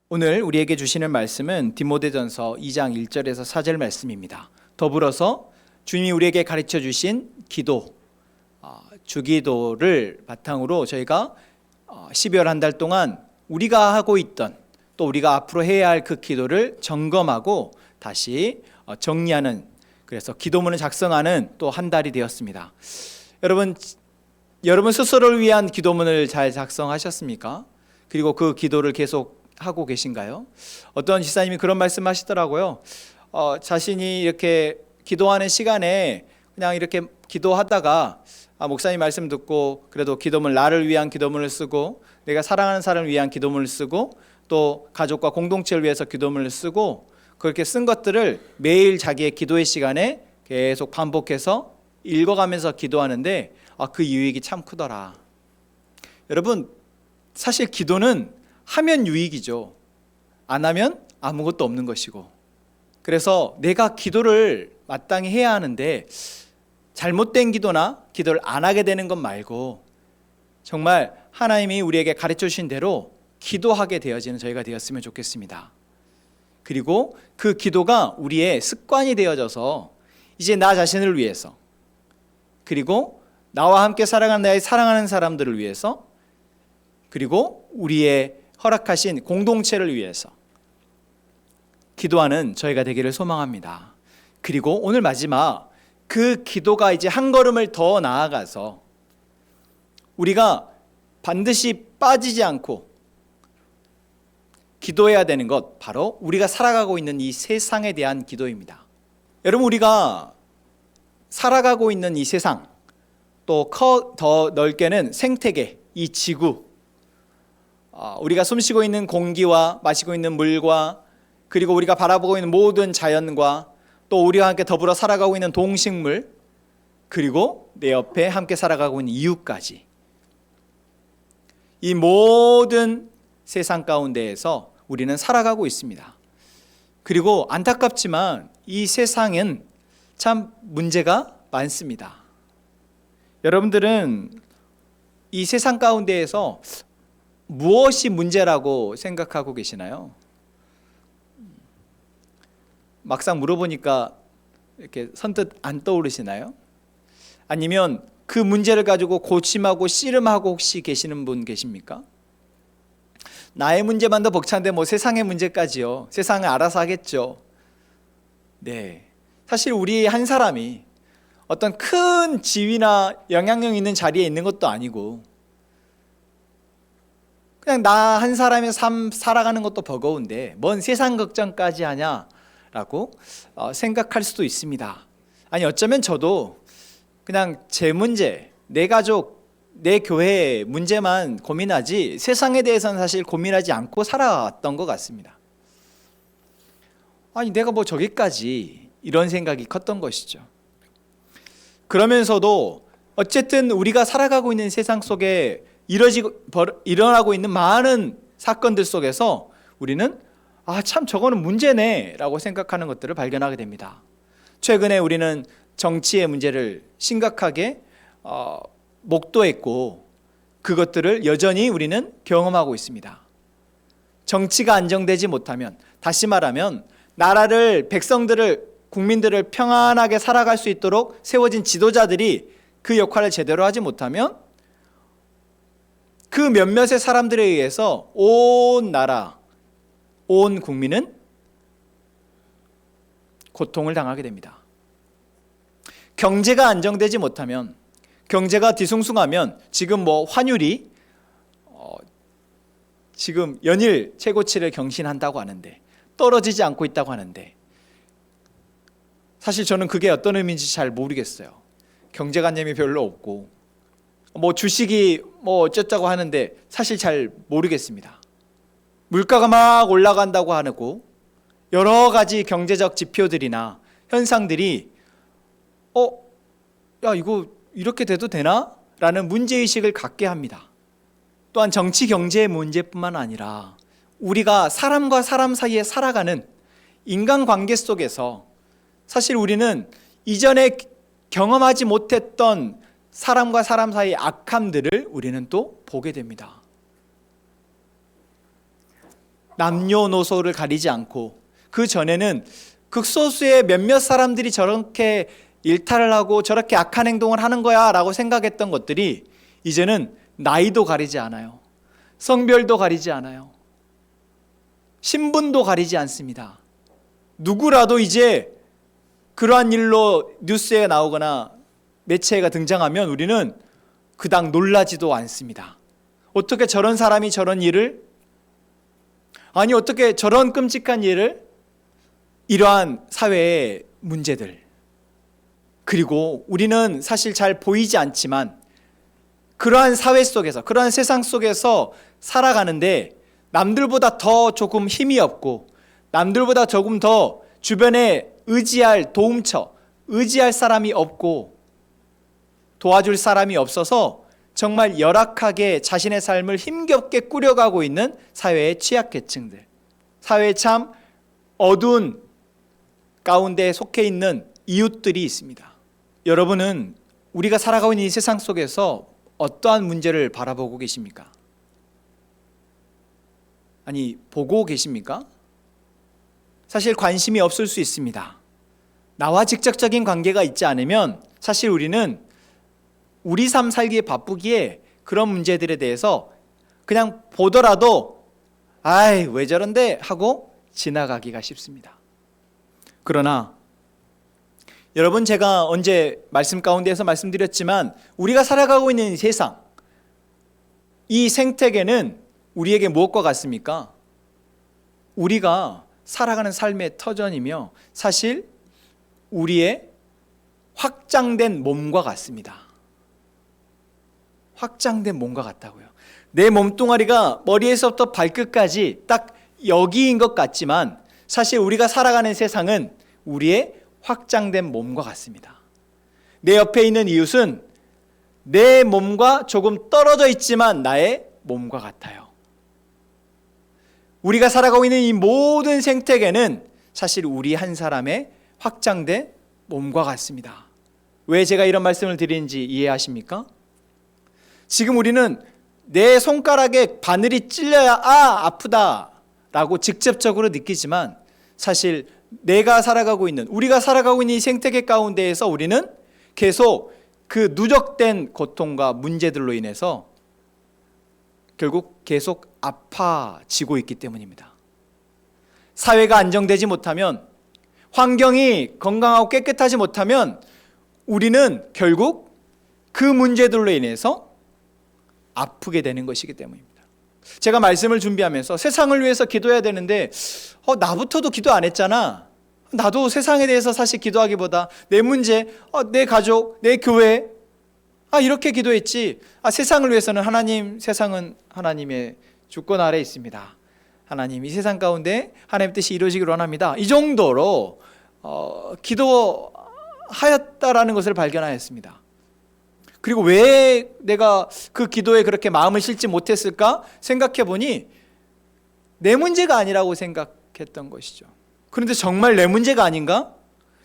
오늘 우리에게 주시는 말씀은 디모데전서 2장 1절에서 4절 말씀입니다. 더불어서 주님이 우리에게 가르쳐 주신 기도, 주기도를 바탕으로 저희가 12월 한 달 동안 우리가 하고 있던 또 우리가 앞으로 해야 할 그 기도를 점검하고 다시 정리하는, 그래서 기도문을 작성하는 또 한 달이 되었습니다. 여러분 스스로를 위한 기도문을 잘 작성하셨습니까? 그리고 그 기도를 계속 하고 계신가요? 어떤 지사님이 그런 말씀 하시더라고요. 자신이 이렇게 기도하는 시간에 그냥 이렇게 기도하다가 목사님 말씀 듣고 그래도 기도문, 나를 위한 기도문을 쓰고 내가 사랑하는 사람을 위한 기도문을 쓰고 또 가족과 공동체를 위해서 기도문을 쓰고 그렇게 쓴 것들을 매일 자기의 기도의 시간에 계속 반복해서 읽어가면서 기도하는데 그 유익이 참 크더라. 여러분, 사실 기도는 하면 유익이죠. 안 하면 아무것도 없는 것이고, 그래서 내가 기도를 마땅히 해야 하는데 잘못된 기도나 기도를 안 하게 되는 것 말고 정말 하나님이 우리에게 가르쳐 주신 대로 기도하게 되어지는 저희가 되었으면 좋겠습니다. 그리고 그 기도가 우리의 습관이 되어져서 이제 나 자신을 위해서, 그리고 나와 함께 살아가는 나의 사랑하는 사람들을 위해서, 그리고 우리의 허락하신 공동체를 위해서 기도하는 저희가 되기를 소망합니다. 그리고 오늘 마지막 그 기도가 이제 한 걸음을 더 나아가서 우리가 반드시 빠지지 않고 기도해야 되는 것, 바로 우리가 살아가고 있는 이 세상에 대한 기도입니다. 여러분, 우리가 살아가고 있는 이 세상, 또 더 넓게는 생태계, 이 지구, 우리가 숨쉬고 있는 공기와 마시고 있는 물과, 그리고 우리가 바라보고 있는 모든 자연과, 또 우리와 함께 더불어 살아가고 있는 동식물, 그리고 내 옆에 함께 살아가고 있는 이웃까지, 이 모든 세상 가운데에서 우리는 살아가고 있습니다. 그리고 안타깝지만 이 세상엔 참 문제가 많습니다. 여러분들은 이 세상 가운데에서 무엇이 문제라고 생각하고 계시나요? 막상 물어보니까 이렇게 선뜻 안 떠오르시나요? 아니면 그 문제를 가지고 고심하고 씨름하고 혹시 계시는 분 계십니까? 나의 문제만 더 벅찬데 뭐 세상의 문제까지요. 세상은 알아서 하겠죠. 네, 사실 우리 한 사람이 어떤 큰 지위나 영향력 있는 자리에 있는 것도 아니고 그냥 나 한 사람의 삶 살아가는 것도 버거운데 뭔 세상 걱정까지 하냐라고 생각할 수도 있습니다. 아니, 어쩌면 저도 그냥 제 문제, 내 가족, 내 교회 문제만 고민하지 세상에 대해서는 사실 고민하지 않고 살아왔던 것 같습니다. 아니, 내가 뭐 저기까지, 이런 생각이 컸던 것이죠. 그러면서도 어쨌든 우리가 살아가고 있는 세상 속에 일어나고 있는 많은 사건들 속에서 우리는 참 저거는 문제네 라고 생각하는 것들을 발견하게 됩니다. 최근에 우리는 정치의 문제를 심각하게 목도했고 그것들을 여전히 우리는 경험하고 있습니다. 정치가 안정되지 못하면, 다시 말하면 나라를, 백성들을, 국민들을 평안하게 살아갈 수 있도록 세워진 지도자들이 그 역할을 제대로 하지 못하면 그 몇몇의 사람들에 의해서 온 나라, 온 국민은 고통을 당하게 됩니다. 경제가 안정되지 못하면, 경제가 뒤숭숭하면, 지금 뭐 환율이 지금 연일 최고치를 경신한다고 하는데, 떨어지지 않고 있다고 하는데, 사실 저는 그게 어떤 의미인지 잘 모르겠어요. 경제관념이 별로 없고 뭐 주식이 뭐 어쩌자고 하는데 사실 잘 모르겠습니다. 물가가 막 올라간다고 하고 여러 가지 경제적 지표들이나 현상들이 야, 이거 이렇게 돼도 되나? 라는 문제의식을 갖게 합니다. 또한 정치 경제의 문제뿐만 아니라 우리가 사람과 사람 사이에 살아가는 인간관계 속에서 사실 우리는 이전에 경험하지 못했던 사람과 사람 사이의 악함들을 우리는 또 보게 됩니다. 남녀노소를 가리지 않고, 그 전에는 극소수의 몇몇 사람들이 저렇게 일탈을 하고 저렇게 악한 행동을 하는 거야 라고 생각했던 것들이 이제는 나이도 가리지 않아요. 성별도 가리지 않아요. 신분도 가리지 않습니다. 누구라도 이제 그러한 일로 뉴스에 나오거나 매체가 등장하면 우리는 그닥 놀라지도 않습니다. 어떻게 저런 사람이 저런 일을, 아니 어떻게 저런 끔찍한 일을, 이러한 사회의 문제들, 그리고 우리는 사실 잘 보이지 않지만 그러한 사회 속에서, 그러한 세상 속에서 살아가는데 남들보다 더 조금 힘이 없고, 남들보다 조금 더 주변에 의지할 도움처, 의지할 사람이 없고 도와줄 사람이 없어서 정말 열악하게 자신의 삶을 힘겹게 꾸려가고 있는 사회의 취약계층들, 사회의 참 어두운 가운데 속해 있는 이웃들이 있습니다. 여러분은 우리가 살아가고 있는 이 세상 속에서 어떠한 문제를 바라보고 계십니까? 아니, 보고 계십니까? 사실 관심이 없을 수 있습니다. 나와 직접적인 관계가 있지 않으면 사실 우리는 우리 삶 살기에 바쁘기에 그런 문제들에 대해서 그냥 보더라도 아이 왜 저런데 하고 지나가기가 쉽습니다. 그러나 여러분, 제가 언제 말씀 가운데에서 말씀드렸지만 우리가 살아가고 있는 이 세상, 이 생태계는 우리에게 무엇과 같습니까? 우리가 살아가는 삶의 터전이며 사실 우리의 확장된 몸과 같습니다. 확장된 몸과 같다고요. 내 몸뚱아리가 머리에서부터 발끝까지 딱 여기인 것 같지만 사실 우리가 살아가는 세상은 우리의 확장된 몸과 같습니다. 내 옆에 있는 이웃은 내 몸과 조금 떨어져 있지만 나의 몸과 같아요. 우리가 살아가고 있는 이 모든 생태계는 사실 우리 한 사람의 확장된 몸과 같습니다. 왜 제가 이런 말씀을 드리는지 이해하십니까? 지금 우리는 내 손가락에 바늘이 찔려야 아프다 라고 직접적으로 느끼지만 사실 내가 살아가고 있는, 우리가 살아가고 있는 이 생태계 가운데에서 우리는 계속 그 누적된 고통과 문제들로 인해서 결국 계속 아파지고 있기 때문입니다. 사회가 안정되지 못하면, 환경이 건강하고 깨끗하지 못하면 우리는 결국 그 문제들로 인해서 아프게 되는 것이기 때문입니다. 제가 말씀을 준비하면서 세상을 위해서 기도해야 되는데 나부터도 기도 안 했잖아. 나도 세상에 대해서 사실 기도하기보다 내 문제, 내 가족, 내 교회, 이렇게 기도했지. 세상을 위해서는 하나님, 세상은 하나님의 주권 아래에 있습니다. 하나님, 이 세상 가운데 하나님의 뜻이 이루어지기를 원합니다. 이 정도로 기도하였다라는 것을 발견하였습니다. 그리고 왜 내가 그 기도에 그렇게 마음을 싣지 못했을까 생각해 보니 내 문제가 아니라고 생각했던 것이죠. 그런데 정말 내 문제가 아닌가?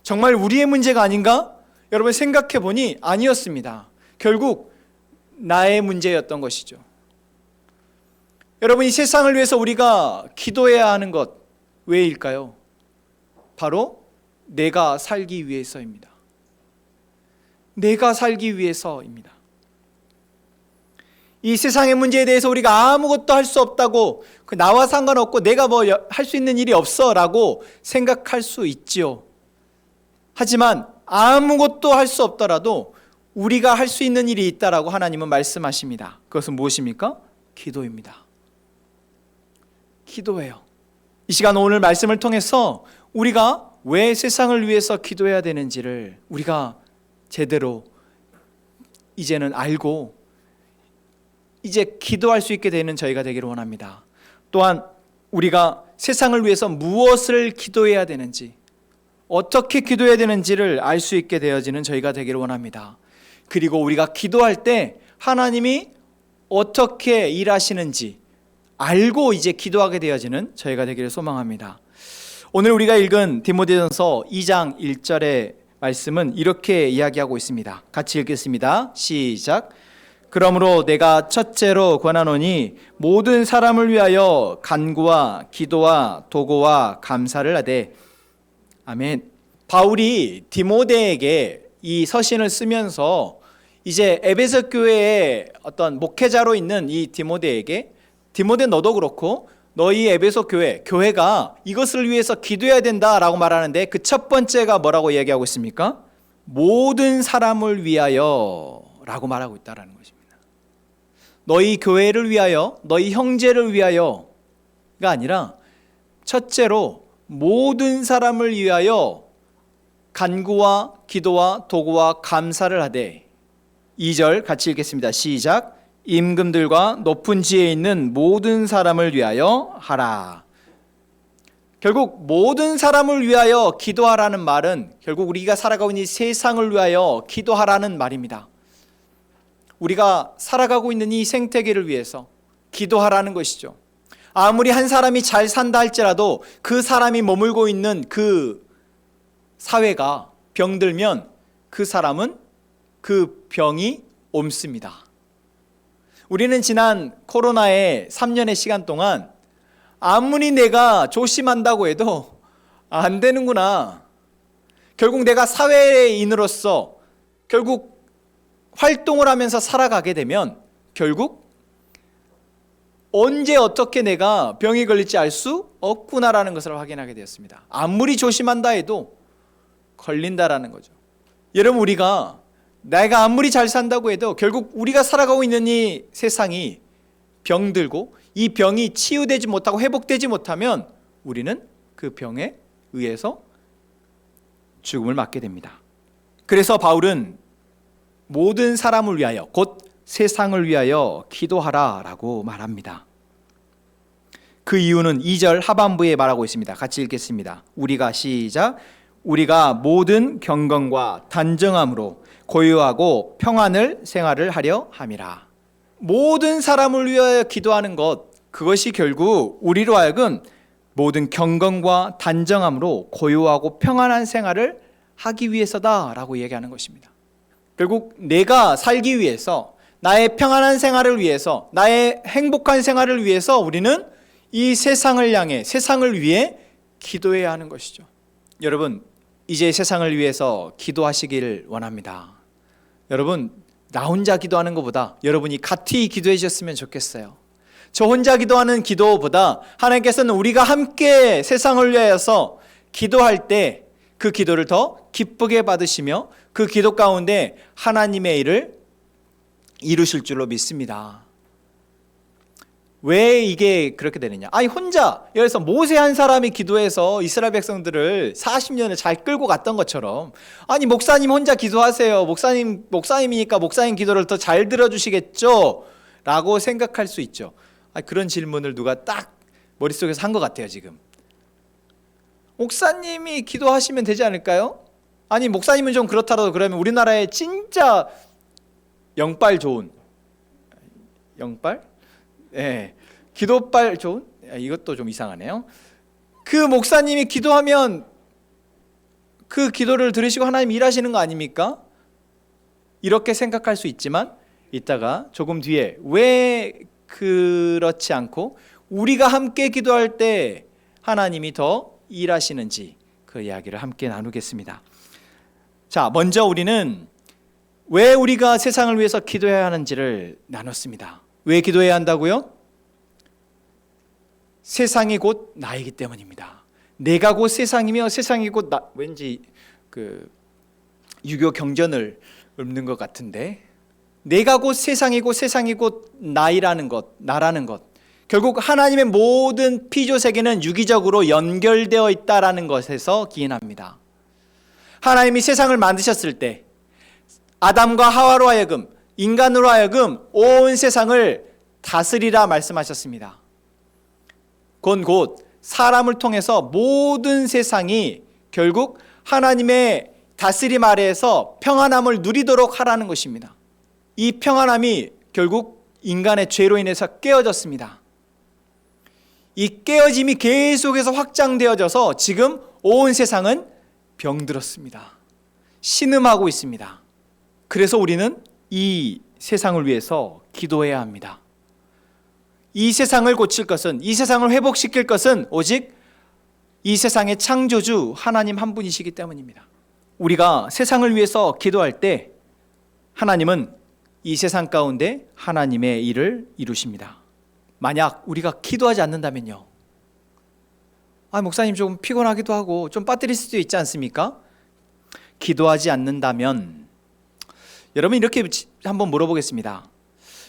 정말 우리의 문제가 아닌가? 여러분 생각해 보니 아니었습니다. 결국 나의 문제였던 것이죠. 여러분, 이 세상을 위해서 우리가 기도해야 하는 것 왜일까요? 바로 내가 살기 위해서입니다. 내가 살기 위해서입니다. 이 세상의 문제에 대해서 우리가 아무것도 할 수 없다고, 나와 상관없고 내가 뭐 할 수 있는 일이 없어 라고 생각할 수 있지요. 하지만 아무것도 할 수 없더라도 우리가 할 수 있는 일이 있다라고 하나님은 말씀하십니다. 그것은 무엇입니까? 기도입니다. 기도예요. 이 시간 오늘 말씀을 통해서 우리가 왜 세상을 위해서 기도해야 되는지를 우리가 제대로 이제는 알고 이제 기도할 수 있게 되는 저희가 되기를 원합니다. 또한 우리가 세상을 위해서 무엇을 기도해야 되는지, 어떻게 기도해야 되는지를 알 수 있게 되어지는 저희가 되기를 원합니다. 그리고 우리가 기도할 때 하나님이 어떻게 일하시는지 알고 이제 기도하게 되어지는 저희가 되기를 소망합니다. 오늘 우리가 읽은 디모데전서 2장 1절의 말씀은 이렇게 이야기하고 있습니다. 같이 읽겠습니다. 시작. 그러므로 내가 첫째로 권하노니 모든 사람을 위하여 간구와 기도와 도고와 감사를 하되. 아멘. 바울이 디모데에게 이 서신을 쓰면서 이제 에베소 교회의 어떤 목회자로 있는 이 디모데에게, 디모데 너도 그렇고 너희 에베소 교회가 이것을 위해서 기도해야 된다라고 말하는데, 그 첫 번째가 뭐라고 얘기하고 있습니까? 모든 사람을 위하여 라고 말하고 있다는 것입니다. 너희 교회를 위하여, 너희 형제를 위하여가 아니라 첫째로 모든 사람을 위하여 간구와 기도와 도구와 감사를 하되. 2절 같이 읽겠습니다. 시작. 임금들과 높은 지혜에 있는 모든 사람을 위하여 하라. 결국 모든 사람을 위하여 기도하라는 말은 결국 우리가 살아가고 있는 이 세상을 위하여 기도하라는 말입니다. 우리가 살아가고 있는 이 생태계를 위해서 기도하라는 것이죠. 아무리 한 사람이 잘 산다 할지라도 그 사람이 머물고 있는 그 사회가 병들면 그 사람은 그 병이 옮습니다. 우리는 지난 코로나의 3년의 시간 동안 아무리 내가 조심한다고 해도 안 되는구나. 결국 내가 사회인으로서 결국 활동을 하면서 살아가게 되면 결국 언제 어떻게 내가 병이 걸릴지 알 수 없구나라는 것을 확인하게 되었습니다. 아무리 조심한다 해도 걸린다라는 거죠. 여러분, 우리가 내가 아무리 잘 산다고 해도 결국 우리가 살아가고 있는 이 세상이 병들고 이 병이 치유되지 못하고 회복되지 못하면 우리는 그 병에 의해서 죽음을 맞게 됩니다. 그래서 바울은 모든 사람을 위하여, 곧 세상을 위하여 기도하라 라고 말합니다. 그 이유는 2절 하반부에 말하고 있습니다. 같이 읽겠습니다. 우리가 시작. 우리가 모든 경건과 단정함으로 고요하고 평안을 생활을 하려 함이라. 모든 사람을 위하여 기도하는 것, 그것이 결국 우리로 하여금 모든 경건과 단정함으로 고요하고 평안한 생활을 하기 위해서다라고 얘기하는 것입니다. 결국 내가 살기 위해서, 나의 평안한 생활을 위해서, 나의 행복한 생활을 위해서 우리는 이 세상을 향해, 세상을 위해 기도해야 하는 것이죠. 여러분, 이제 세상을 위해서 기도하시길 원합니다. 여러분, 나 혼자 기도하는 것보다 여러분이 같이 기도해 주셨으면 좋겠어요. 저 혼자 기도하는 기도보다 하나님께서는 우리가 함께 세상을 위하여서 기도할 때 그 기도를 더 기쁘게 받으시며 그 기도 가운데 하나님의 일을 이루실 줄로 믿습니다. 왜 이게 그렇게 되느냐? 아니, 혼자, 여기서 모세 한 사람이 기도해서 이스라엘 백성들을 40년을 잘 끌고 갔던 것처럼, 아니, 목사님 혼자 기도하세요. 목사님이니까 목사님 기도를 더 잘 들어주시겠죠? 라고 생각할 수 있죠. 아니, 그런 질문을 누가 딱 머릿속에서 한 것 같아요, 지금. 목사님이 기도하시면 되지 않을까요? 아니, 목사님은 좀 그렇더라도 그러면 우리나라에 진짜 영빨 좋은, 영빨? 예, 기도빨 좋은? 이것도 좀 이상하네요. 그 목사님이 기도하면 그 기도를 들으시고 하나님 일하시는 거 아닙니까? 이렇게 생각할 수 있지만 이따가 조금 뒤에 왜 그렇지 않고 우리가 함께 기도할 때 하나님이 더 일하시는지 그 이야기를 함께 나누겠습니다. 자, 먼저 우리는 왜 우리가 세상을 위해서 기도해야 하는지를 나눴습니다. 왜 기도해야 한다고요? 세상이 곧 나이기 때문입니다. 내가 곧 세상이며 세상이 곧 나. 왠지 그 유교 경전을 읊는 것 같은데, 내가 곧 세상이고 세상이 곧 나이라는 것, 나라는 것, 결국 하나님의 모든 피조 세계는 유기적으로 연결되어 있다라는 것에서 기인합니다. 하나님이 세상을 만드셨을 때 아담과 하와로 하여금, 인간으로 하여금 온 세상을 다스리라 말씀하셨습니다. 그건 곧 사람을 통해서 모든 세상이 결국 하나님의 다스림 아래에서 평안함을 누리도록 하라는 것입니다. 이 평안함이 결국 인간의 죄로 인해서 깨어졌습니다. 이 깨어짐이 계속해서 확장되어져서 지금 온 세상은 병들었습니다. 신음하고 있습니다. 그래서 우리는 이 세상을 위해서 기도해야 합니다. 이 세상을 고칠 것은, 이 세상을 회복시킬 것은 오직 이 세상의 창조주 하나님 한 분이시기 때문입니다. 우리가 세상을 위해서 기도할 때 하나님은 이 세상 가운데 하나님의 일을 이루십니다. 만약 우리가 기도하지 않는다면요, 목사님 조금 피곤하기도 하고 좀 빠뜨릴 수도 있지 않습니까? 기도하지 않는다면 여러분 이렇게 한번 물어보겠습니다.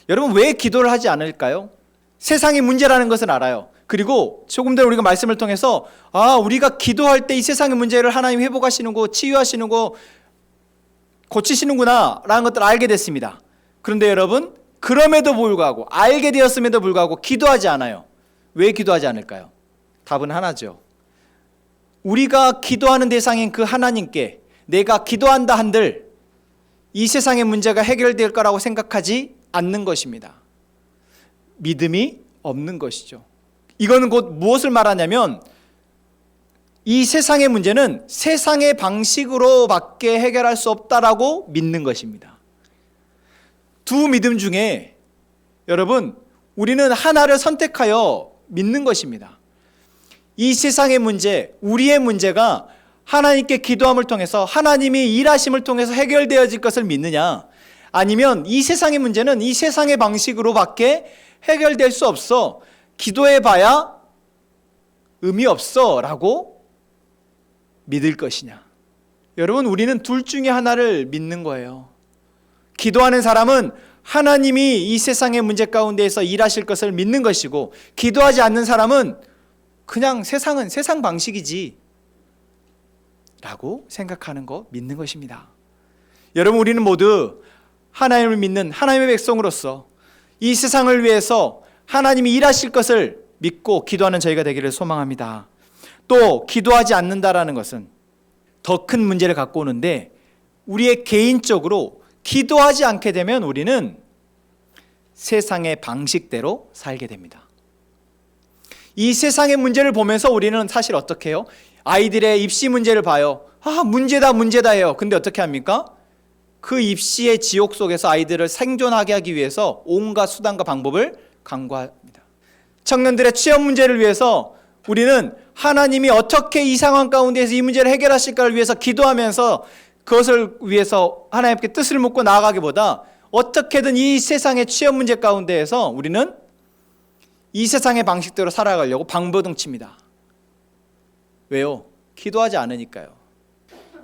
여러분 왜 기도를 하지 않을까요? 세상의 문제라는 것은 알아요. 그리고 조금 전에 우리가 말씀을 통해서 우리가 기도할 때 이 세상의 문제를 하나님 회복하시는 거, 치유하시는 거, 고치시는구나 라는 것들을 알게 됐습니다. 그런데 여러분, 그럼에도 불구하고, 알게 되었음에도 불구하고 기도하지 않아요. 왜 기도하지 않을까요? 답은 하나죠. 우리가 기도하는 대상인 그 하나님께 내가 기도한다 한들 이 세상의 문제가 해결될 거라고 생각하지 않는 것입니다. 믿음이 없는 것이죠. 이거는 곧 무엇을 말하냐면, 이 세상의 문제는 세상의 방식으로밖에 해결할 수 없다라고 믿는 것입니다. 두 믿음 중에 여러분, 우리는 하나를 선택하여 믿는 것입니다. 이 세상의 문제, 우리의 문제가 하나님께 기도함을 통해서, 하나님이 일하심을 통해서 해결되어질 것을 믿느냐, 아니면 이 세상의 문제는 이 세상의 방식으로밖에 해결될 수 없어, 기도해봐야 의미 없어 라고 믿을 것이냐. 여러분, 우리는 둘 중에 하나를 믿는 거예요. 기도하는 사람은 하나님이 이 세상의 문제 가운데에서 일하실 것을 믿는 것이고, 기도하지 않는 사람은 그냥 세상은 세상 방식이지 라고 생각하는 거, 믿는 것입니다. 여러분, 우리는 모두 하나님을 믿는 하나님의 백성으로서 이 세상을 위해서 하나님이 일하실 것을 믿고 기도하는 저희가 되기를 소망합니다. 또 기도하지 않는다라는 것은 더 큰 문제를 갖고 오는데, 우리의 개인적으로 기도하지 않게 되면 우리는 세상의 방식대로 살게 됩니다. 이 세상의 문제를 보면서 우리는 사실 어떻게 해요? 아이들의 입시 문제를 봐요. 문제다 해요. 근데 어떻게 합니까? 그 입시의 지옥 속에서 아이들을 생존하게 하기 위해서 온갖 수단과 방법을 강구합니다. 청년들의 취업 문제를 위해서 우리는 하나님이 어떻게 이 상황 가운데에서 이 문제를 해결하실까를 위해서 기도하면서 그것을 위해서 하나님께 뜻을 묻고 나아가기보다 어떻게든 이 세상의 취업 문제 가운데에서 우리는 이 세상의 방식대로 살아가려고 방버둥칩니다. 왜요? 기도하지 않으니까요.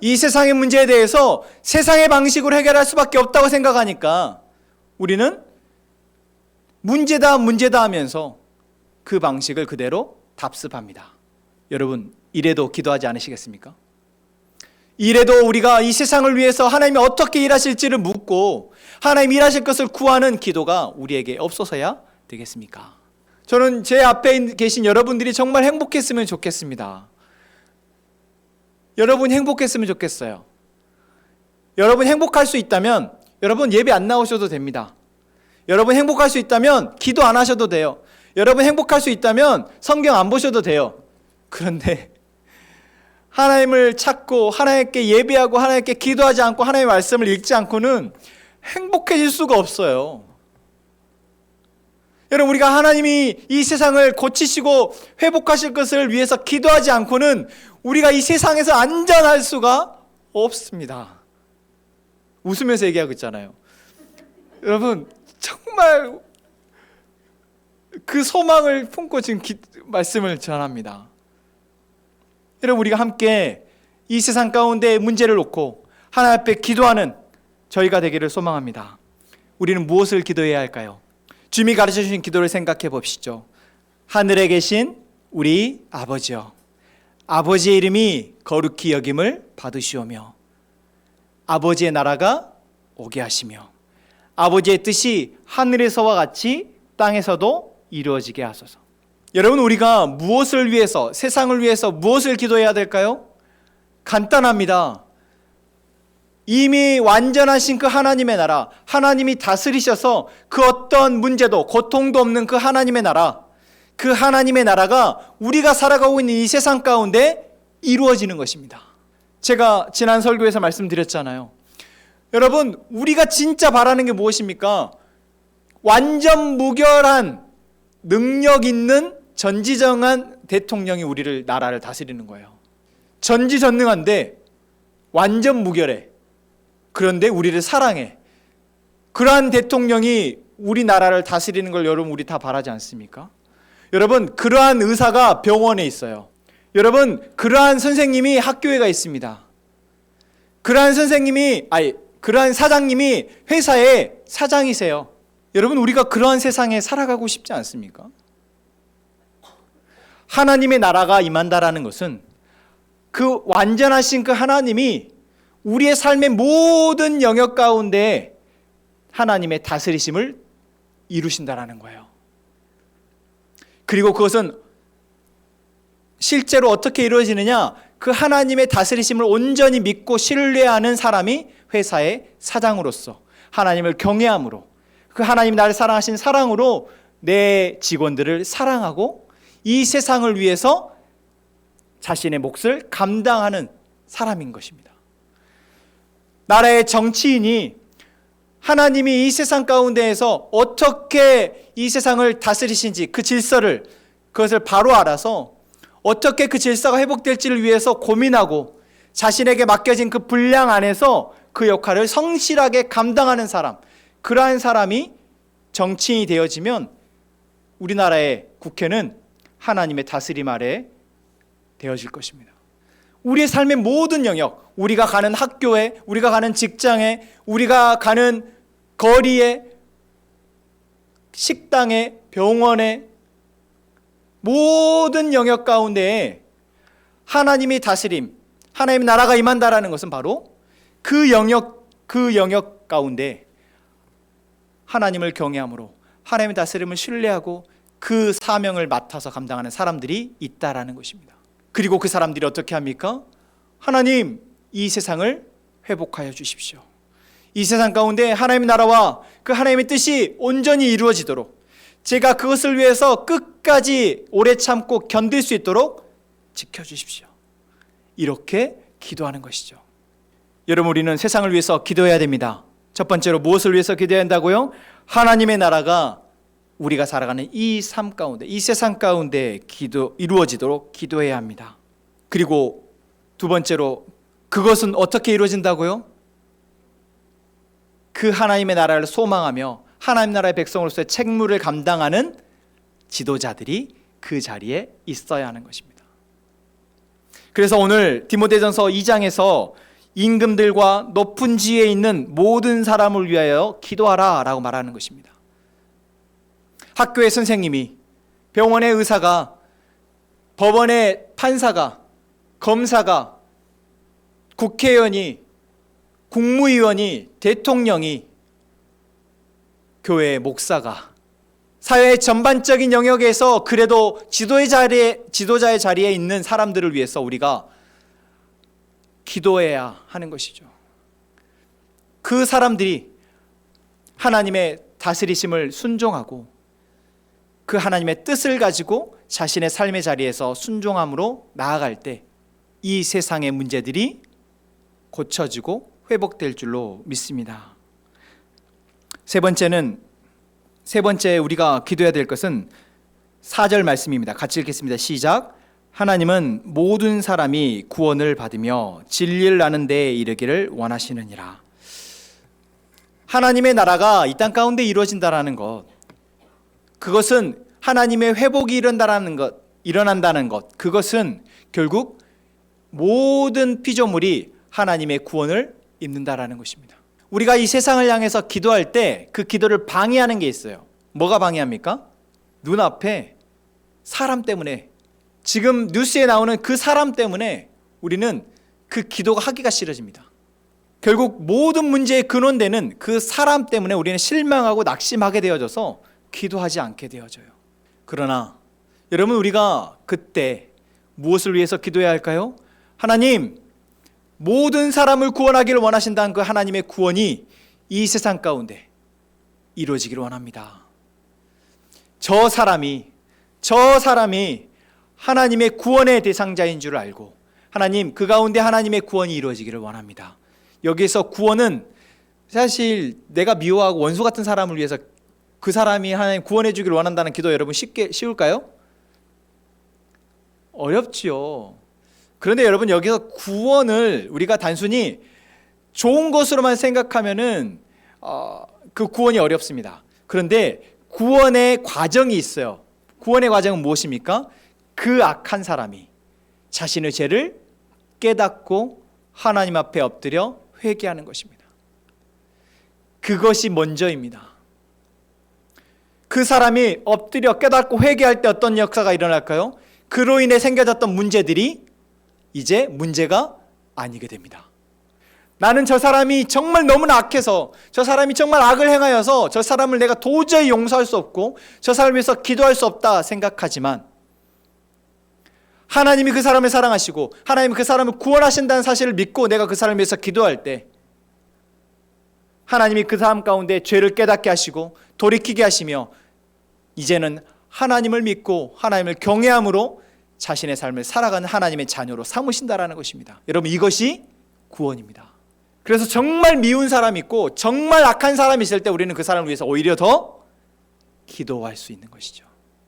이 세상의 문제에 대해서 세상의 방식으로 해결할 수밖에 없다고 생각하니까 우리는 문제다 하면서 그 방식을 그대로 답습합니다. 여러분, 이래도 기도하지 않으시겠습니까? 이래도 우리가 이 세상을 위해서 하나님이 어떻게 일하실지를 묻고 하나님 일하실 것을 구하는 기도가 우리에게 없어서야 되겠습니까? 저는 제 앞에 계신 여러분들이 정말 행복했으면 좋겠습니다. 여러분 행복했으면 좋겠어요. 여러분 행복할 수 있다면 여러분 예배 안 나오셔도 됩니다. 여러분 행복할 수 있다면 기도 안 하셔도 돼요. 여러분 행복할 수 있다면 성경 안 보셔도 돼요. 그런데 하나님을 찾고 하나님께 예배하고 하나님께 기도하지 않고 하나님의 말씀을 읽지 않고는 행복해질 수가 없어요. 여러분, 우리가 하나님이 이 세상을 고치시고 회복하실 것을 위해서 기도하지 않고는 우리가 이 세상에서 안전할 수가 없습니다. 웃으면서 얘기하고 있잖아요. 여러분, 정말 그 소망을 품고 지금 말씀을 전합니다. 여러분, 우리가 함께 이 세상 가운데 문제를 놓고 하나님 앞에 기도하는 저희가 되기를 소망합니다. 우리는 무엇을 기도해야 할까요? 주님이 가르쳐 주신 기도를 생각해 봅시죠. 하늘에 계신 우리 아버지여, 아버지의 이름이 거룩히 여김을 받으시오며 아버지의 나라가 오게 하시며 아버지의 뜻이 하늘에서와 같이 땅에서도 이루어지게 하소서. 여러분, 우리가 무엇을 위해서, 세상을 위해서 무엇을 기도해야 될까요? 간단합니다. 이미 완전하신 그 하나님의 나라, 하나님이 다스리셔서 그 어떤 문제도 고통도 없는 그 하나님의 나라, 그 하나님의 나라가 우리가 살아가고 있는 이 세상 가운데 이루어지는 것입니다. 제가 지난 설교에서 말씀드렸잖아요. 여러분, 우리가 진짜 바라는 게 무엇입니까? 완전 무결한 능력 있는 전지전능한 대통령이 우리를 나라를 다스리는 거예요. 전지전능한데 완전 무결해. 그런데 우리를 사랑해. 그러한 대통령이 우리나라를 다스리는 걸 여러분 우리 다 바라지 않습니까? 여러분, 그러한 의사가 병원에 있어요. 여러분, 그러한 선생님이 학교에 있습니다. 그러한 그러한 사장님이 회사의 사장이세요. 여러분, 우리가 그러한 세상에 살아가고 싶지 않습니까? 하나님의 나라가 임한다라는 것은 그 완전하신 그 하나님이 우리의 삶의 모든 영역 가운데 하나님의 다스리심을 이루신다라는 거예요. 그리고 그것은 실제로 어떻게 이루어지느냐? 그 하나님의 다스리심을 온전히 믿고 신뢰하는 사람이 회사의 사장으로서 하나님을 경외함으로, 그 하나님 나를 사랑하신 사랑으로 내 직원들을 사랑하고 이 세상을 위해서 자신의 몫을 감당하는 사람인 것입니다. 나라의 정치인이 하나님이 이 세상 가운데에서 어떻게 이 세상을 다스리신지 그 질서를, 그것을 바로 알아서 어떻게 그 질서가 회복될지를 위해서 고민하고 자신에게 맡겨진 그 분량 안에서 그 역할을 성실하게 감당하는 사람, 그러한 사람이 정치인이 되어지면 우리나라의 국회는 하나님의 다스림 아래 되어질 것입니다. 우리의 삶의 모든 영역, 우리가 가는 학교에, 우리가 가는 직장에, 우리가 가는 거리에, 식당에, 병원에, 모든 영역 가운데에 하나님이 다스림, 하나님의 나라가 임한다라는 것은 바로 그 영역 가운데 하나님을 경외함으로 하나님의 다스림을 신뢰하고 그 사명을 맡아서 감당하는 사람들이 있다라는 것입니다. 그리고 그 사람들이 어떻게 합니까? 하나님, 이 세상을 회복하여 주십시오. 이 세상 가운데 하나님의 나라와 그 하나님의 뜻이 온전히 이루어지도록 제가 그것을 위해서 끝까지 오래 참고 견딜 수 있도록 지켜주십시오. 이렇게 기도하는 것이죠. 여러분, 우리는 세상을 위해서 기도해야 됩니다. 첫 번째로 무엇을 위해서 기도해야 한다고요? 하나님의 나라가 우리가 살아가는 이 삶 가운데, 이 세상 가운데 이루어지도록 기도해야 합니다. 그리고 두 번째로 그것은 어떻게 이루어진다고요? 그 하나님의 나라를 소망하며 하나님 나라의 백성으로서의 책무를 감당하는 지도자들이 그 자리에 있어야 하는 것입니다. 그래서 오늘 디모데전서 2장에서 임금들과 높은 지위에 있는 모든 사람을 위하여 기도하라 라고 말하는 것입니다. 학교의 선생님이, 병원의 의사가, 법원의 판사가, 검사가, 국회의원이, 국무위원이, 대통령이, 교회의 목사가, 사회의 전반적인 영역에서 그래도 지도자의 자리에 있는 사람들을 위해서 우리가 기도해야 하는 것이죠. 그 사람들이 하나님의 다스리심을 순종하고 그 하나님의 뜻을 가지고 자신의 삶의 자리에서 순종함으로 나아갈 때 이 세상의 문제들이 고쳐지고 회복될 줄로 믿습니다. 세 번째 우리가 기도해야 될 것은 4절 말씀입니다. 같이 읽겠습니다. 시작. 하나님은 모든 사람이 구원을 받으며 진리를 아는 데에 이르기를 원하시느니라. 하나님의 나라가 이 땅 가운데 이루어진다라는 것, 그것은 하나님의 회복이 일어난다는 것, 그것은 결국 모든 피조물이 하나님의 구원을 입는다라는 것입니다. 우리가 이 세상을 향해서 기도할 때 그 기도를 방해하는 게 있어요. 뭐가 방해합니까? 눈앞에 사람 때문에, 지금 뉴스에 나오는 그 사람 때문에 우리는 그 기도가 하기가 싫어집니다. 결국 모든 문제의 근원되는 그 사람 때문에 우리는 실망하고 낙심하게 되어져서 기도하지 않게 되어져요. 그러나 여러분, 우리가 그때 무엇을 위해서 기도해야 할까요? 하나님, 모든 사람을 구원하기를 원하신다는 그 하나님의 구원이 이 세상 가운데 이루어지기를 원합니다. 저 사람이 하나님의 구원의 대상자인 줄 알고 하나님, 그 가운데 하나님의 구원이 이루어지기를 원합니다. 여기서 구원은 사실 내가 미워하고 원수 같은 사람을 위해서 그 사람이 하나님 구원해 주기를 원한다는 기도 여러분 쉬울까요? 어렵지요. 그런데 여러분 여기서 구원을 우리가 단순히 좋은 것으로만 생각하면은 그 구원이 어렵습니다. 그런데 구원의 과정이 있어요. 구원의 과정은 무엇입니까? 그 악한 사람이 자신의 죄를 깨닫고 하나님 앞에 엎드려 회개하는 것입니다. 그것이 먼저입니다. 그 사람이 엎드려 깨닫고 회개할 때 어떤 역사가 일어날까요? 그로 인해 생겨졌던 문제들이 이제 문제가 아니게 됩니다. 나는 저 사람이 정말 너무나 악해서, 저 사람이 정말 악을 행하여서 저 사람을 내가 도저히 용서할 수 없고 저 사람을 위해서 기도할 수 없다 생각하지만, 하나님이 그 사람을 사랑하시고 하나님이 그 사람을 구원하신다는 사실을 믿고 내가 그 사람을 위해서 기도할 때 하나님이 그 사람 가운데 죄를 깨닫게 하시고 돌이키게 하시며 이제는 하나님을 믿고 하나님을 경외함으로 자신의 삶을 살아가는 하나님의 자녀로 삼으신다라는 것입니다. 여러분, 이것이 구원입니다. 그래서 정말 미운 사람이 있고 정말 악한 사람이 있을 때 우리는 그 사람을 위해서 오히려 더 기도할 수 있는 것이죠.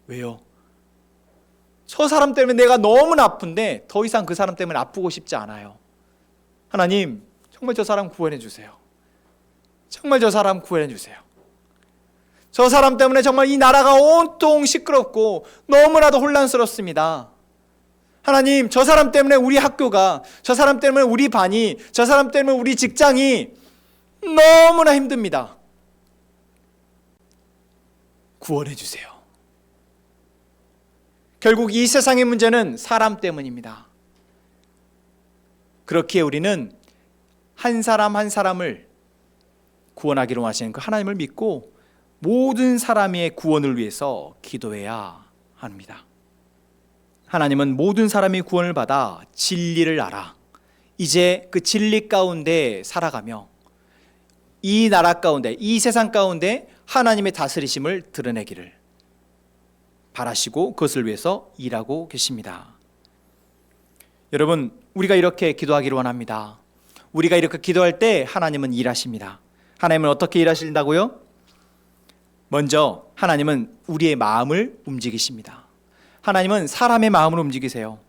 왜요? 저 사람 때문에 내가 너무나 아픈데 더 이상 그 사람 때문에 아프고 싶지 않아요. 하나님, 정말 저 사람 구원해 주세요. 정말 저 사람 구원해 주세요. 저 사람 때문에 정말 이 나라가 온통 시끄럽고 너무나도 혼란스럽습니다. 하나님, 저 사람 때문에 우리 학교가, 저 사람 때문에 우리 반이, 저 사람 때문에 우리 직장이 너무나 힘듭니다. 구원해 주세요. 결국 이 세상의 문제는 사람 때문입니다. 그렇기에 우리는 한 사람 한 사람을 구원하기로 하시는 그 하나님을 믿고 모든 사람의 구원을 위해서 기도해야 합니다. 하나님은 모든 사람이 구원을 받아 진리를 알아 이제 그 진리 가운데 살아가며 이 나라 가운데, 이 세상 가운데 하나님의 다스리심을 드러내기를 바라시고 그것을 위해서 일하고 계십니다. 여러분, 우리가 이렇게 기도하기를 원합니다. 우리가 이렇게 기도할 때 하나님은 일하십니다. 하나님은 어떻게 일하신다고요? 먼저 하나님은 우리의 마음을 움직이십니다. 하나님은 사람의 마음을 움직이세요.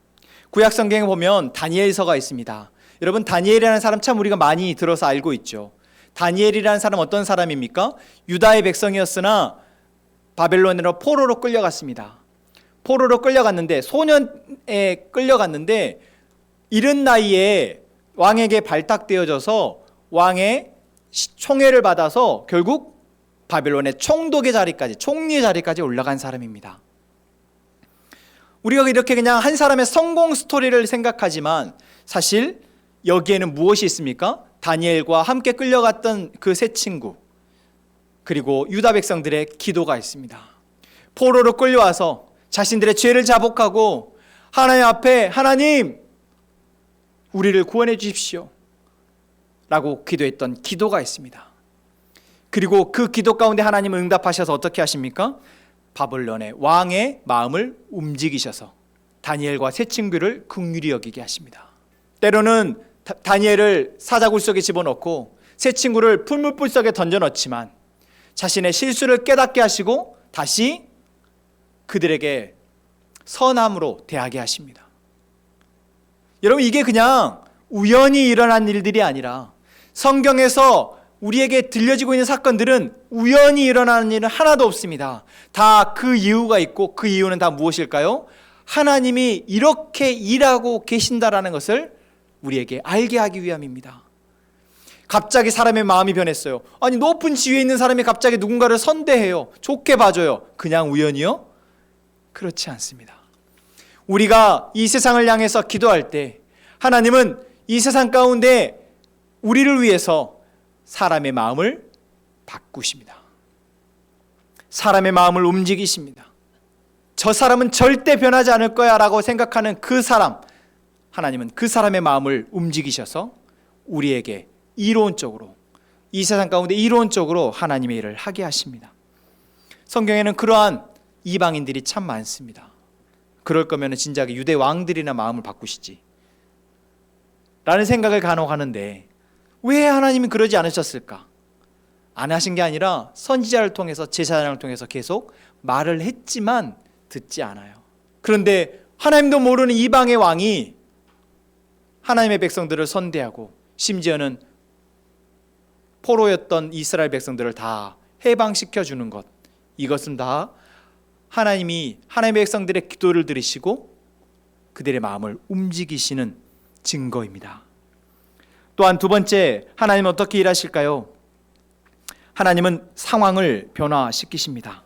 구약 성경에 보면 다니엘서가 있습니다. 여러분, 다니엘이라는 사람 참 우리가 많이 들어서 알고 있죠. 다니엘이라는 사람 어떤 사람입니까? 유다의 백성이었으나 바벨론으로 포로로 끌려갔습니다. 포로로 끌려갔는데, 소년에 끌려갔는데 이른 나이에 왕에게 발탁되어져서 왕의 총애를 받아서 결국 바벨론의 총독의 자리까지, 총리의 자리까지 올라간 사람입니다. 우리가 이렇게 그냥 한 사람의 성공 스토리를 생각하지만 사실 여기에는 무엇이 있습니까? 다니엘과 함께 끌려갔던 그 세 친구, 그리고 유다 백성들의 기도가 있습니다. 포로로 끌려와서 자신들의 죄를 자복하고 하나님 앞에, 하나님, 우리를 구원해 주십시오 라고 기도했던 기도가 있습니다. 그리고 그 기도 가운데 하나님은 응답하셔서 어떻게 하십니까? 바벨론의 왕의 마음을 움직이셔서 다니엘과 세 친구를 긍휼히 여기게 하십니다. 때로는 다니엘을 사자굴 속에 집어넣고 세 친구를 풀무불 속에 던져넣지만 자신의 실수를 깨닫게 하시고 다시 그들에게 선함으로 대하게 하십니다. 여러분, 이게 그냥 우연히 일어난 일들이 아니라 성경에서 우리에게 들려지고 있는 사건들은 우연히 일어나는 일은 하나도 없습니다. 다 그 이유가 있고 그 이유는 다 무엇일까요? 하나님이 이렇게 일하고 계신다라는 것을 우리에게 알게 하기 위함입니다. 갑자기 사람의 마음이 변했어요. 아니, 높은 지위에 있는 사람이 갑자기 누군가를 선대해요. 좋게 봐줘요. 그냥 우연이요? 그렇지 않습니다. 우리가 이 세상을 향해서 기도할 때 하나님은 이 세상 가운데 우리를 위해서 사람의 마음을 바꾸십니다. 사람의 마음을 움직이십니다. 저 사람은 절대 변하지 않을 거야 라고 생각하는 그 사람, 하나님은 그 사람의 마음을 움직이셔서 우리에게 이론적으로, 이 세상 가운데 이론적으로 하나님의 일을 하게 하십니다. 성경에는 그러한 이방인들이 참 많습니다. 그럴 거면 진작에 유대 왕들이나 마음을 바꾸시지 라는 생각을 간혹 하는데 왜 하나님이 그러지 않으셨을까? 안 하신 게 아니라 선지자를 통해서, 제사장을 통해서 계속 말을 했지만 듣지 않아요. 그런데 하나님도 모르는 이방의 왕이 하나님의 백성들을 선대하고 심지어는 포로였던 이스라엘 백성들을 다 해방시켜 주는 것, 이것은 다 하나님의 백성들의 기도를 들으시고 그들의 마음을 움직이시는 증거입니다. 또한 두 번째, 하나님은 어떻게 일하실까요? 하나님은 상황을 변화시키십니다.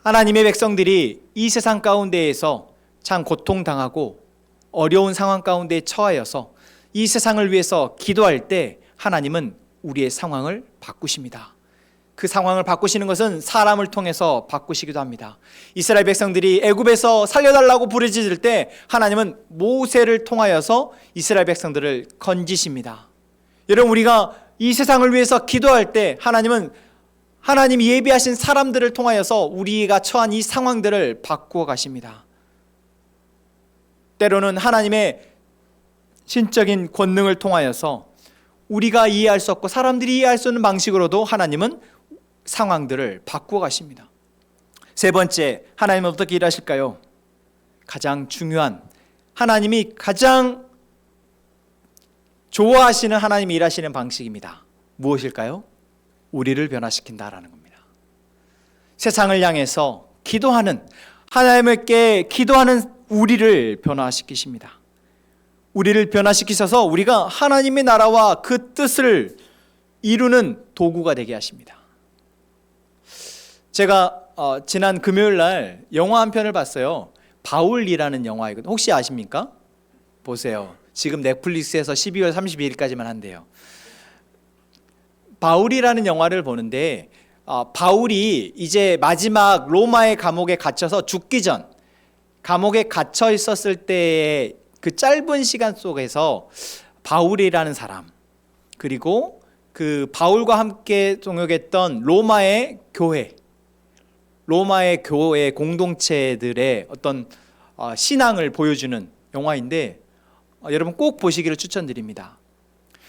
하나님의 백성들이 이 세상 가운데에서 참 고통당하고 어려운 상황 가운데 처하여서 이 세상을 위해서 기도할 때 하나님은 우리의 상황을 바꾸십니다. 그 상황을 바꾸시는 것은 사람을 통해서 바꾸시기도 합니다. 이스라엘 백성들이 애굽에서 살려달라고 부르짖을 때 하나님은 모세를 통하여서 이스라엘 백성들을 건지십니다. 여러분, 우리가 이 세상을 위해서 기도할 때 하나님은 하나님이 예비하신 사람들을 통하여서 우리가 처한 이 상황들을 바꾸어 가십니다. 때로는 하나님의 신적인 권능을 통하여서 우리가 이해할 수 없고 사람들이 이해할 수 없는 방식으로도 하나님은 상황들을 바꾸어 가십니다. 세 번째, 하나님은 어떻게 일하실까요? 가장 중요한, 하나님이 가장 좋아하시는 하나님이 일하시는 방식입니다. 무엇일까요? 우리를 변화시킨다라는 겁니다. 세상을 향해서 기도하는, 하나님께 기도하는 우리를 변화시키십니다. 우리를 변화시키셔서 우리가 하나님의 나라와 그 뜻을 이루는 도구가 되게 하십니다. 제가 지난 금요일 날 영화 한 편을 봤어요. 바울이라는 영화이거든요. 혹시 아십니까? 보세요. 지금 넷플릭스에서 12월 32일까지만 한대요. 바울이라는 영화를 보는데 바울이 이제 마지막 로마의 감옥에 갇혀서 죽기 전, 감옥에 갇혀 있었을 때의 그 짧은 시간 속에서 바울이라는 사람, 그리고 그 바울과 함께 동역했던 로마의 교회 공동체들의 어떤 신앙을 보여주는 영화인데 여러분 꼭 보시기를 추천드립니다.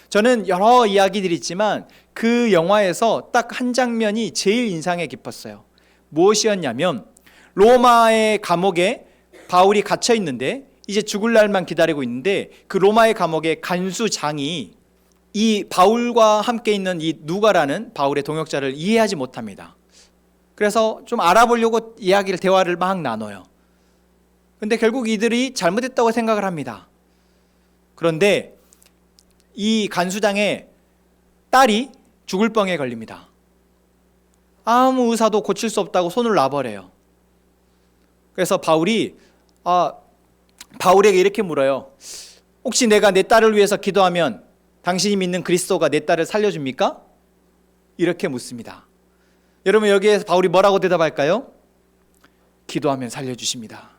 저는 여러 이야기들이 있지만 그 영화에서 딱 한 장면이 제일 인상에 깊었어요. 무엇이었냐면 로마의 감옥에 바울이 갇혀 있는데 이제 죽을 날만 기다리고 있는데 그 로마의 감옥의 간수장이 이 바울과 함께 있는 이 누가라는 바울의 동역자를 이해하지 못합니다. 그래서 좀 알아보려고 대화를 막 나눠요. 근데 결국 이들이 잘못했다고 생각을 합니다. 그런데 이 간수장의 딸이 죽을 병에 걸립니다. 아무 의사도 고칠 수 없다고 손을 놔버려요. 그래서 바울에게 이렇게 물어요. 혹시 내가 내 딸을 위해서 기도하면 당신이 믿는 그리스도가 내 딸을 살려줍니까? 이렇게 묻습니다. 여러분, 여기에서 바울이 뭐라고 대답할까요? 기도하면 살려주십니다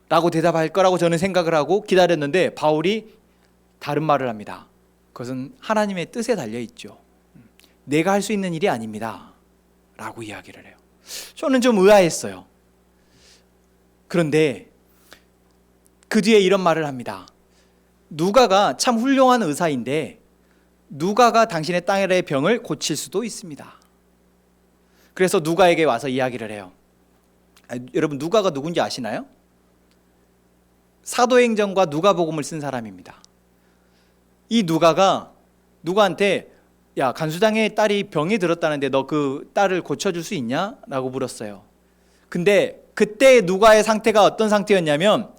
라고 대답할 거라고 저는 생각을 하고 기다렸는데 바울이 다른 말을 합니다. 그것은 하나님의 뜻에 달려있죠. 내가 할 수 있는 일이 아닙니다 라고 이야기를 해요. 저는 좀 의아했어요. 그런데 그 뒤에 이런 말을 합니다. 누가가 참 훌륭한 의사인데 누가가 당신의 딸의 병을 고칠 수도 있습니다. 그래서 누가에게 와서 이야기를 해요. 여러분, 누가가 누군지 아시나요? 사도행전과 누가복음을 쓴 사람입니다. 이 누가가 누가한테 야, 간수장의 딸이 병이 들었다는데 너 그 딸을 고쳐줄 수 있냐? 라고 물었어요. 근데 그때 누가의 상태가 어떤 상태였냐면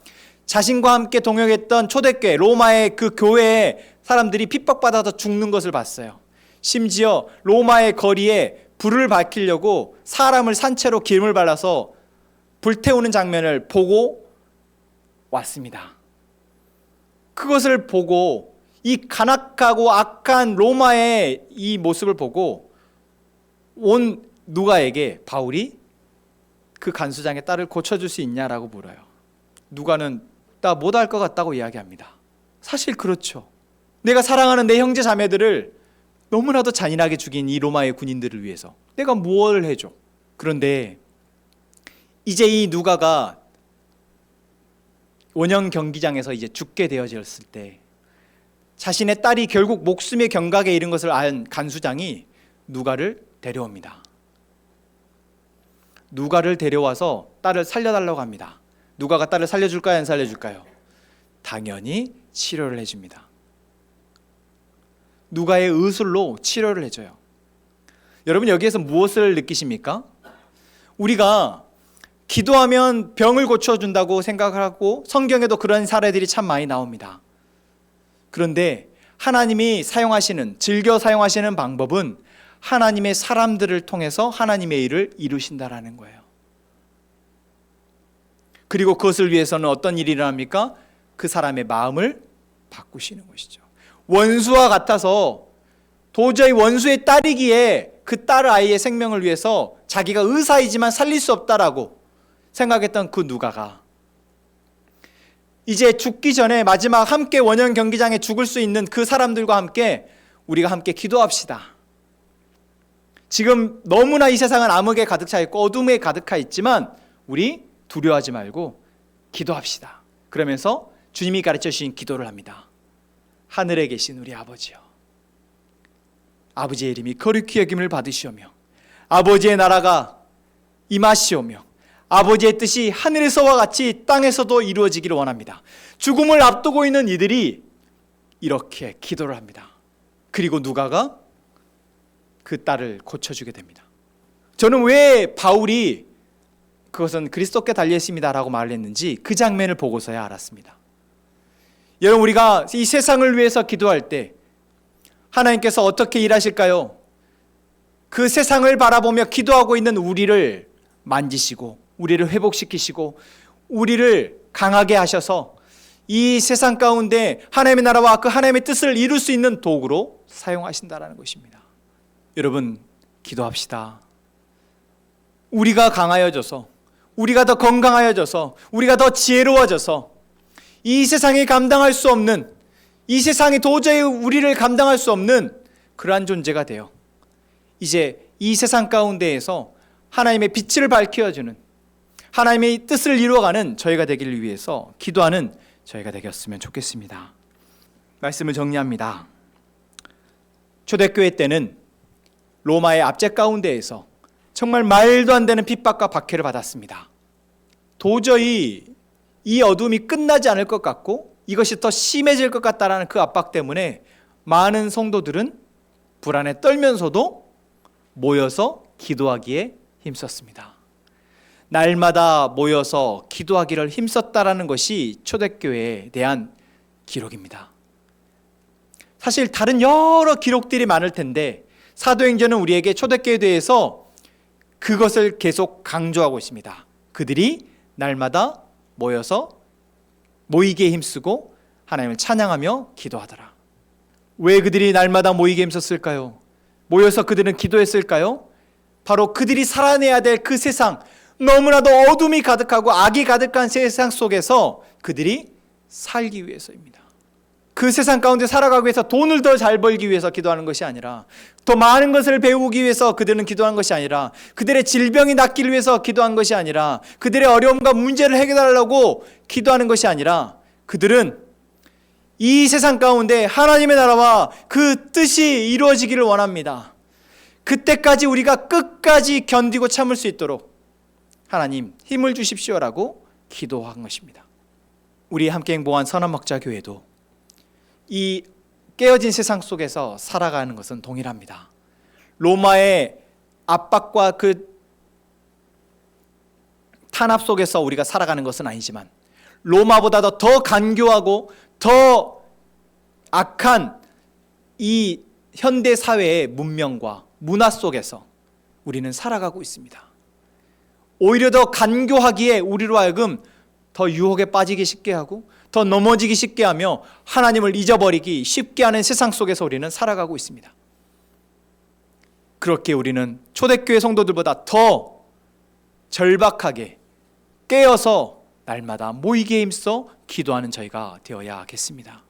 자신과 함께 동역했던 초대교회 로마의 그 교회에 사람들이 핍박받아서 죽는 것을 봤어요. 심지어 로마의 거리에 불을 밝히려고 사람을 산채로 기름을 발라서 불태우는 장면을 보고 왔습니다. 그것을 보고 이 간악하고 악한 로마의 이 모습을 보고 온 누가에게 바울이 그 간수장의 딸을 고쳐줄 수 있냐라고 물어요. 누가는 나 못할 것 같다고 이야기합니다. 사실 그렇죠. 내가 사랑하는 내 형제 자매들을 너무나도 잔인하게 죽인 이 로마의 군인들을 위해서 내가 뭘 해줘. 그런데 이제 이 누가가 원형 경기장에서 이제 죽게 되어졌을 때 자신의 딸이 결국 목숨의 경각에 이른 것을 안 간수장이 누가를 데려옵니다. 누가를 데려와서 딸을 살려달라고 합니다. 누가가 딸을 살려줄까요? 안 살려줄까요? 당연히 치료를 해줍니다. 누가의 의술로 치료를 해줘요. 여러분, 여기에서 무엇을 느끼십니까? 우리가 기도하면 병을 고쳐준다고 생각하고 성경에도 그런 사례들이 참 많이 나옵니다. 그런데 하나님이 사용하시는, 즐겨 사용하시는 방법은 하나님의 사람들을 통해서 하나님의 일을 이루신다라는 거예요. 그리고 그것을 위해서는 어떤 일이 일어납니까? 그 사람의 마음을 바꾸시는 것이죠. 원수와 같아서 도저히 원수의 딸이기에 그 딸 아이의 생명을 위해서 자기가 의사이지만 살릴 수 없다라고 생각했던 그 누가가 이제 죽기 전에 마지막 함께 원형 경기장에 죽을 수 있는 그 사람들과 함께 우리가 함께 기도합시다. 지금 너무나 이 세상은 암흑에 가득 차 있고 어둠에 가득 차 있지만 우리 두려워하지 말고 기도합시다. 그러면서 주님이 가르쳐 주신 기도를 합니다. 하늘에 계신 우리 아버지여, 아버지의 이름이 거룩히 여김을 받으시오며 아버지의 나라가 임하시오며 아버지의 뜻이 하늘에서와 같이 땅에서도 이루어지기를 원합니다. 죽음을 앞두고 있는 이들이 이렇게 기도를 합니다. 그리고 누가가 그 딸을 고쳐주게 됩니다. 저는 왜 바울이 그것은 그리스도께 달려있습니다라고 말을 했는지 그 장면을 보고서야 알았습니다. 여러분, 우리가 이 세상을 위해서 기도할 때 하나님께서 어떻게 일하실까요? 그 세상을 바라보며 기도하고 있는 우리를 만지시고 우리를 회복시키시고 우리를 강하게 하셔서 이 세상 가운데 하나님의 나라와 그 하나님의 뜻을 이룰 수 있는 도구로 사용하신다라는 것입니다. 여러분, 기도합시다. 우리가 강하여져서, 우리가 더 건강하여져서, 우리가 더 지혜로워져서 이 세상이 감당할 수 없는, 이 세상이 도저히 우리를 감당할 수 없는 그러한 존재가 되어 이제 이 세상 가운데에서 하나님의 빛을 밝혀주는, 하나님의 뜻을 이루어가는 저희가 되기를 위해서 기도하는 저희가 되었으면 좋겠습니다. 말씀을 정리합니다. 초대교회 때는 로마의 압제 가운데에서 정말 말도 안 되는 핍박과 박해를 받았습니다. 도저히 이 어둠이 끝나지 않을 것 같고 이것이 더 심해질 것 같다라는 그 압박 때문에 많은 성도들은 불안에 떨면서도 모여서 기도하기에 힘썼습니다. 날마다 모여서 기도하기를 힘썼다라는 것이 초대교회에 대한 기록입니다. 사실 다른 여러 기록들이 많을 텐데 사도행전은 우리에게 초대교회에 대해서 그것을 계속 강조하고 있습니다. 그들이 날마다 모여서 모이기에 힘쓰고 하나님을 찬양하며 기도하더라. 왜 그들이 날마다 모이기에 힘썼을까요? 모여서 그들은 기도했을까요? 바로 그들이 살아내야 될 그 세상, 너무나도 어둠이 가득하고 악이 가득한 세상 속에서 그들이 살기 위해서입니다. 그 세상 가운데 살아가기 위해서 돈을 더 잘 벌기 위해서 기도하는 것이 아니라, 더 많은 것을 배우기 위해서 그들은 기도한 것이 아니라, 그들의 질병이 낫기를 위해서 기도한 것이 아니라, 그들의 어려움과 문제를 해결하려고 기도하는 것이 아니라, 그들은 이 세상 가운데 하나님의 나라와 그 뜻이 이루어지기를 원합니다. 그때까지 우리가 끝까지 견디고 참을 수 있도록 하나님 힘을 주십시오라고 기도한 것입니다. 우리 함께 행복한 선한목자교회도 이 깨어진 세상 속에서 살아가는 것은 동일합니다. 로마의 압박과 그 탄압 속에서 우리가 살아가는 것은 아니지만 로마보다도 더 간교하고 더 악한 이 현대 사회의 문명과 문화 속에서 우리는 살아가고 있습니다. 오히려 더 간교하기에 우리로 하여금 더 유혹에 빠지기 쉽게 하고 더 넘어지기 쉽게 하며 하나님을 잊어버리기 쉽게 하는 세상 속에서 우리는 살아가고 있습니다. 그렇게 우리는 초대교회 성도들보다 더 절박하게 깨어서 날마다 모이기에 힘써 기도하는 저희가 되어야겠습니다.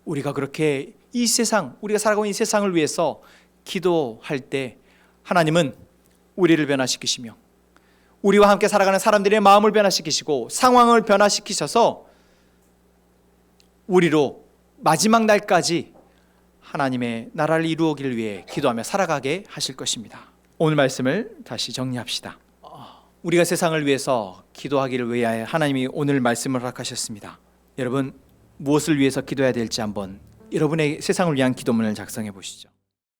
우리가 그렇게 이 세상, 우리가 살아가고 있는 이 세상을 위해서 기도할 때 하나님은 우리를 변화시키시며 우리와 함께 살아가는 사람들의 마음을 변화시키시고 상황을 변화시키셔서 우리로 마지막 날까지 하나님의 나라를 이루기를 위해 기도하며 살아가게 하실 것입니다. 오늘 말씀을 다시 정리합시다. 우리가 세상을 위해서 기도하기를 위하여 하나님이 오늘 말씀을 허락하셨습니다. 여러분 무엇을 위해서 기도해야 될지 한번 여러분의 세상을 위한 기도문을 작성해 보시죠.